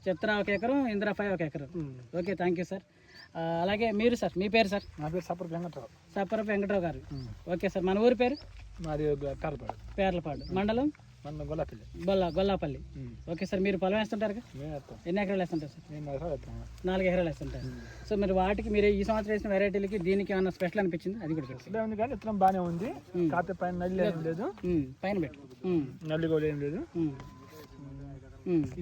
చిత్ర 1 ఎకరం, ఇంద్ర 5 1 ఎకరం. Okay, thank you sir. అలాగే మీరు సార్, మీ పేరు సార్? నా పేరు సప్పరపు వెంకట్రావు. సప్పరపు వెంకట్రావు గారు. ఓకే సార్, మన ఊరి పేరు? మాది పేర్లపాడు. పేర్లపాడు మండలం గొల్లపల్లి. గొల్లాపల్లి. ఓకే సార్, మీరు పొలం వేస్తుంటారు? ఎన్ని ఎకరాలు వేస్తుంటారు సార్? 4 ఎకరాలు వేస్తుంటారు. సో మీరు వాటికి మీరు ఈ సంవత్సరం వేసిన వెరైటీలకి దీనికి ఏమన్నా స్పెషల్ అనిపించింది? అది కూడా ఉంది కానీ విత్తనం బాగానే ఉంది. కాకపోతే పైన నల్లి ఏం లేదు. పైన పెట్టు నల్లి కూడా ఏం లేదు.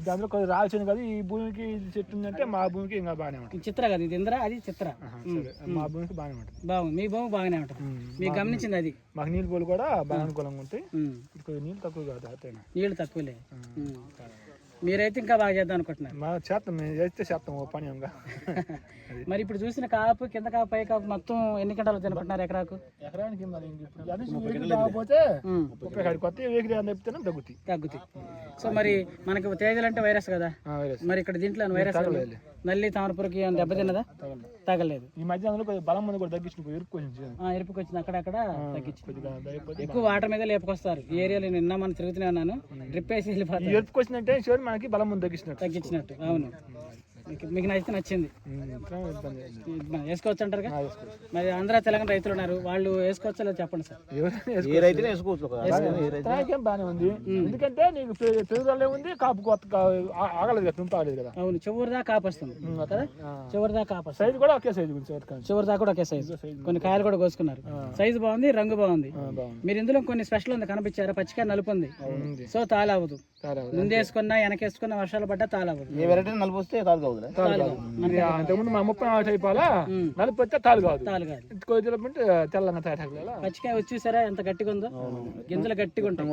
దాంట్లో కొద్దిగా రాల్సింది కదా. ఈ భూమికి చెట్టు ఉందంటే మా భూమికి ఇంకా బాగానే ఉంటుంది. చిత్ర కదా ఇది? ఇంద్ర అది చిత్ర. మా భూమికి బాగానే ఉంటుంది. బాగుంది, మీ భూమి బాగానే ఉంటుంది. మీకు గమనించింది అది? మాకు నీళ్ళు పోలు కూడా బాగా అనుకూలంగా ఉంటాయి. కొద్దిగా నీళ్ళు తక్కువ కాదు. నీళ్ళు తక్కువలే. మీరైతే ఇంకా బాగా చేద్దాం అనుకుంటున్నారు? మా చేస్తాం, మేము చేస్తే చేస్తాం ఓ పని. మరి ఇప్పుడు చూసిన కాపు, కింద కాపు, పై కాపు మొత్తం ఎన్ని గంటలు తినుకుంటున్నారు ఎకరాకు? ఎకరానికి మరి కాకపోతే కొత్త వేగిరి తగ్గుతాయి. సో మరి మనకి తేజలు అంటే వైరస్ కదా, మరి ఇక్కడ దీంట్లో వైరస్ నల్లి తామరపురికి దెబ్బతిన్నదా? తగలేదు. ఈ మధ్య అందులో బలం మంది కూడా తగ్గించుకో. ఎరుపుకి వచ్చింది అక్కడక్కడ తగ్గించి ఎక్కువ వాటర్ మీద లేపుకొస్తారు. ఈ ఏరియాలో నిన్న మనం తిరుగుతూనే ఉన్నాను. డ్రిప్ వేసి వెళ్ళిపోతారు. ఎరుపుకి వచ్చిందంటే మనకి బలం మంది తగ్గించినట్టు. అవును, మీకు నచ్చింది వేసుకోవచ్చు అంటారు. మరి ఆంధ్ర తెలంగాణ రైతులు ఉన్నారు, వాళ్ళు వేసుకోవచ్చా లేదా చెప్పండి సార్? బాగానే ఉంది. ఎందుకంటే నీకు పెరుగుదల ఉంది, కాపు కొత్త ఆగలేదు కదా, తుంపాగలేదు కదా. అవును, చివరి దాకా కాపు వస్తుంది కదా. చివరి దాకా కాపు సైజు కూడా ఒకే సైజు. చివరి దాకా కూడా ఒకే సైజు. కొన్ని కాయలు కూడా కోసుకున్నారు. సైజు బాగుంది, రంగు బాగుంది. మీరు ఇందులో కొన్ని స్పెషల్ ఉంది కనిపించారా? పచ్చికాయ నలుపు ఉంది, సో తాళవదు. ముందేసుకున్నా వెనకేసుకున్నా వర్షాలు పడ్డా తాళవదు. నలుపు వస్తే తాలు కాదు. అంతకుముందు మా 30 అయిపోవాలా, నలుపు వస్తే తాలు కాదు. తెల్లంగా పచ్చికాయ వచ్చేసారా ఎంత గట్టిగా ఉందో? గింజలు గట్టిగా ఉంటాయి.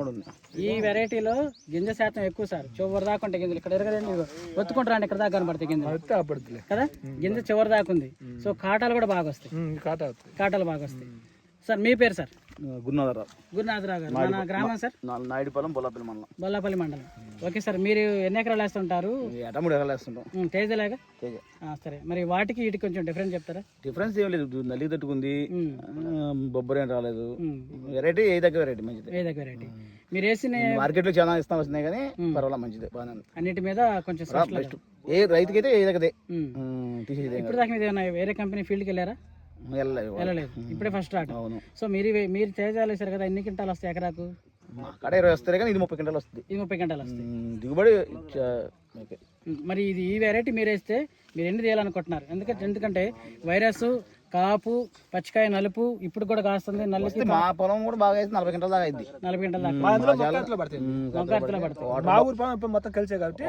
ఈ వెరైటీలో గింజ శాతం ఎక్కువ సార్. చివరి దాకా ఉంటాయి గింజలు. ఇక్కడ ఎరగదండి, ఒత్తుకుంటారండి, ఇక్కడ దాకా కనబడతాయి గింజలు కదా. గింజ చివరి దాకా ఉంది. సో కాటాలు కూడా బాగా వస్తాయి. కాటాలు బాగా వస్తాయి. సార్ మీ పేరు సార్? గురునాథరావు గారు. మన గ్రామం సార్? నాయుడుపాలెం, బొల్లాపల్లి మండలం. ఓకే సార్, మీరు ఎన్ని ఎకరాలు వేస్తుంటారు? 3 ఎకరాలు వేస్తుంటాం. తేజలాగా? సరే, మరి వాటికి వీటికి కొంచెం డిఫరెన్స్ చెప్తారా? డిఫరెన్స్ ఏం లేదు. నల్లి తట్టుకుంది, బొబ్బరి ఏం రాలేదు. వెరైటీ ఏ దగ్గర వెరైటీ మంచిది. ఏ దగ్గర వెరైటీ మీరు వేసిన మార్కెట్ లో చాలా ఇస్తాం వస్తున్నాయి కానీ పర్వాలేదు, మంచిది, బాగానే. అన్నిటి మీద కొంచెం ఏ రైతుకైతే ఏ దగ్గర తీసేది. ఇప్పుడు దాకా మీద వేరే కంపెనీ ఫీల్డ్కి వెళ్ళారా? వెళ్ళలేదు, ఇప్పుడే ఫస్ట్ స్టార్ట్. అవును. సో మీరు తేజాలు వేసారు కదా, ఎన్ని క్వింటాలు వస్తాయి ఎకరాకు? అక్కడ 20 వస్తాయి కానీ ఇది 30 క్వింటాలు వస్తుంది. ఇది 30 క్వింటాలు వస్తాయి దిగుబడి. మరి ఈ వెరైటీ మీరు వేస్తే మీరు ఎన్ని తీయాలనుకుంటున్నారు? ఎందుకంటే వైరస్, కాపు, పచ్చికాయ నలుపు ఇప్పుడు కూడా కాస్తుంది. నల్లి మా పొలం కూడా బాగా 40 క్వింటాల దాకా అయింది. 40 క్వింటాల దాకా పడతాయి. మా ఊరు పొలం మొత్తం కలిసే కాబట్టి